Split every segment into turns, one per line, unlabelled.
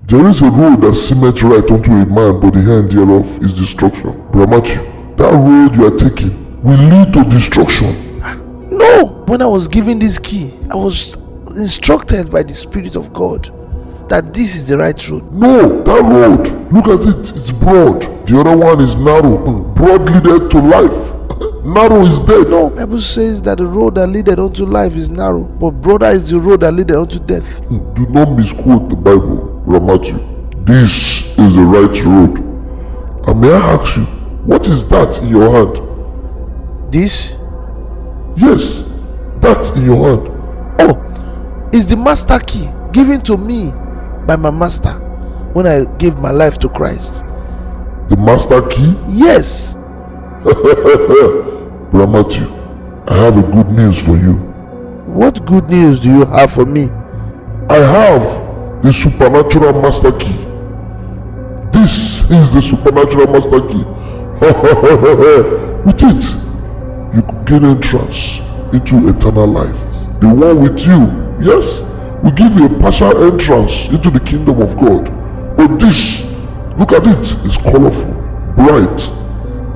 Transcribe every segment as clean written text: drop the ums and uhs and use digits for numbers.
There is a road that seemeth right unto a man, but the end thereof is destruction. Brother Matthew, that road you are taking will lead to destruction.
No! When I was given this key, I was instructed by the Spirit of God that this is the right road.
No, that road, look at it, it's broad. The other one is narrow. Broad leadeth to life. Narrow is death.
No, Bible says that the road that leadeth unto life is narrow, but broader is the road that leadeth unto death.
Do not misquote the Bible, Brother Matthew. This is the right road. And may I ask you, what is that in your hand?
This?
Yes, that in your hand.
Oh, is the master key given to me by my master when I gave my life to Christ.
The master key?
Yes.
Brother Matthew, I have a good news for you.
What good news do you have for me?
I have the supernatural master key. This is the supernatural master key. With it, you could gain entrance into eternal life. The one with you, yes, will give you a partial entrance into the kingdom of God. But this, look at it, is colorful, bright,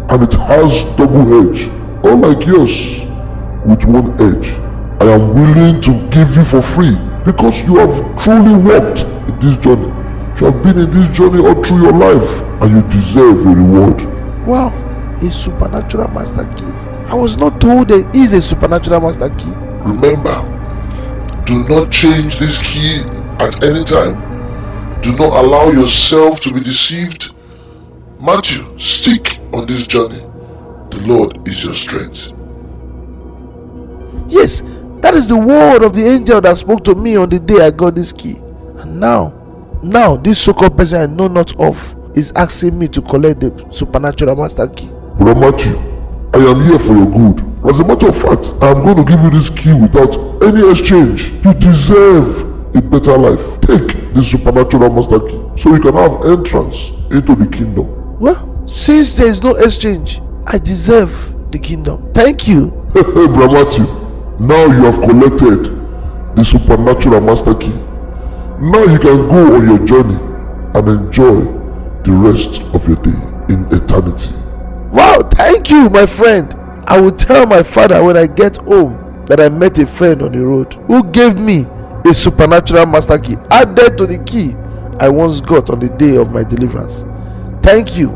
and it has double edge, unlike yours with one edge. I am willing to give you for free because you have truly walked in this journey. You have been in this journey all through your life, and you deserve a reward.
Wow, a supernatural master key. I was not told there is a supernatural master key.
Remember, do not change this key at any time. Do not allow yourself to be deceived. Matthew, stick on this journey. The Lord is your strength.
Yes, that is the word of the angel that spoke to me on the day I got this key. And now this so-called person I know not of is asking me to collect the supernatural master key.
Brother Matthew, I am here for your good. As a matter of fact, I am going to give you this key without any exchange. You deserve a better life. Take the supernatural master key so you can have entrance into the kingdom.
Well, since there is no exchange, I deserve the kingdom. Thank you.
Brother Matthew, now you have collected the supernatural master key. Now you can go on your journey and enjoy the rest of your day in eternity.
Wow, thank you, my friend. I will tell my father when I get home that I met a friend on the road who gave me a supernatural master key added to the key I once got on the day of my deliverance. Thank you.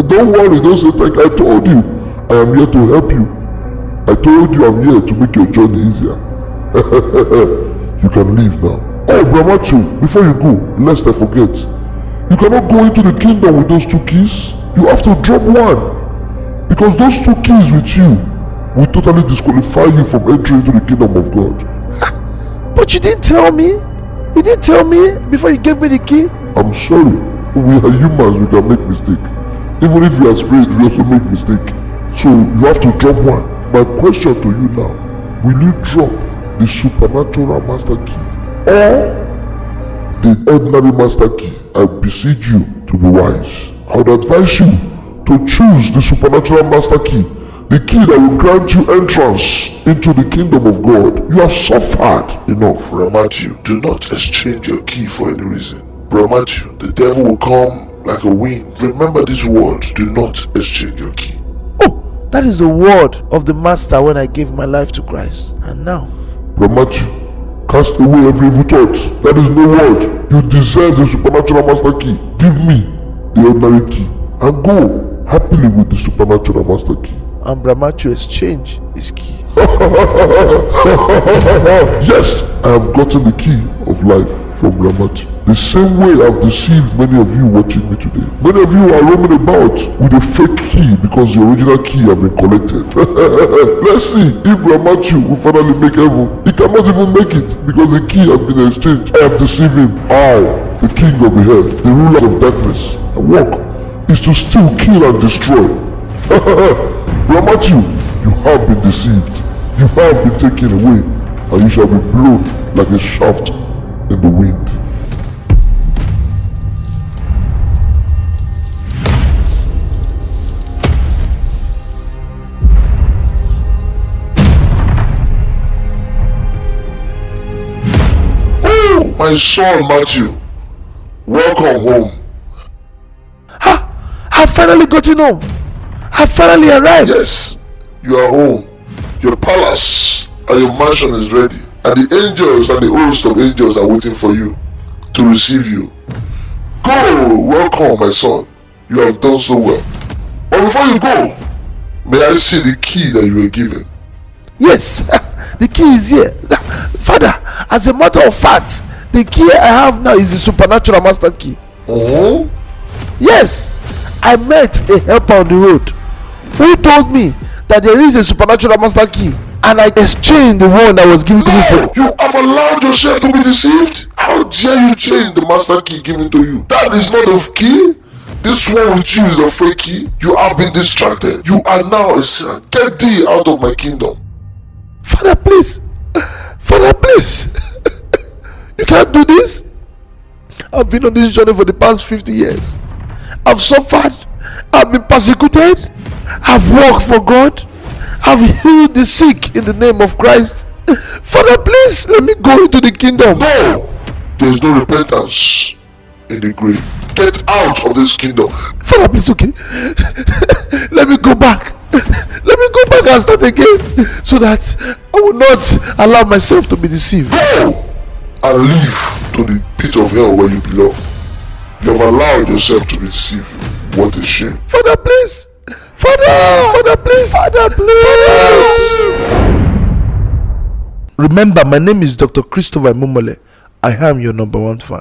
Don't worry, don't say thank you. I told you I am here to help you. I told you I'm here to make your journey easier. You can leave now. Oh, Brother Matthew, before you go, lest I forget, you cannot go into the kingdom with those two keys. You have to drop one. Because those two keys with you will totally disqualify you from entering into the kingdom of God.
But you didn't tell me. You didn't tell me before you gave me the key.
I'm sorry. We are humans, we can make mistake. Even if we are spirits, we also make mistake. So you have to drop one. My question to you now, will you drop the supernatural master key or the ordinary master key? I beseech you to be wise. I would advise you to choose the supernatural master key, the key that will grant you entrance into the kingdom of God. You have suffered enough. Brother Matthew, do not exchange your key for any reason. Brother Matthew, the devil will come like a wind. Remember this word, do not exchange your key.
Oh, that is the word of the master when I gave my life to Christ. And now,
Brother Matthew, cast away every evil thought. That is no word. You deserve the supernatural master key. Give me the ordinary key and go happily with the supernatural master key.
And Brother Matthew exchange his key.
Yes, I have gotten the key of life from Brother Matthew. The same way I've deceived many of you watching me today. Many of you are roaming about with a fake key because the original key have been collected. Let's see if Brother Matthew will finally make heaven. He cannot even make it because the key has been exchanged. I have deceived him. I, the king of the earth, the ruler of darkness, and work is to steal, kill, and destroy. Brother Matthew, you have been deceived. You have been taken away, and you shall be blown like a shaft in the wind. Oh, my son Matthew, Welcome home.
I've finally gotten home. I've finally arrived.
Yes, you are home. Your palace and your mansion is ready. And the angels and the host of angels are waiting for you to receive you. Go, welcome, my son. You have done so well. But before you go, may I see the key that you were given?
Yes, the key is here. Father, as a matter of fact, the key I have now is the supernatural master key.
Oh?
Yes, I met a helper on the road who told me that there is a supernatural master key, and I exchanged the one that was given to me for.
You have allowed yourself to be deceived? How dare you change the master key given to you? That is not a key. This one with you is a fake key. You have been distracted. You are now a sinner. Get thee out of my kingdom.
Father, please. Father, please. You can't do this. I've been on this journey for the past 50 years. I've suffered. I've been persecuted. I've worked for God. I've healed the sick in the name of Christ. Father, please let me go into the kingdom.
No! There is no repentance in the grave. Get out of this kingdom.
Father, please, okay. Let me go back. Let me go back and start again, so that I will not allow myself to be deceived.
Go and leave to the pit of hell where you belong. You have allowed yourself to be deceived. What a shame.
Father, please. Father, please. Father, please. Remember, my name is Dr. Christopher Momole. I am your #1 fan.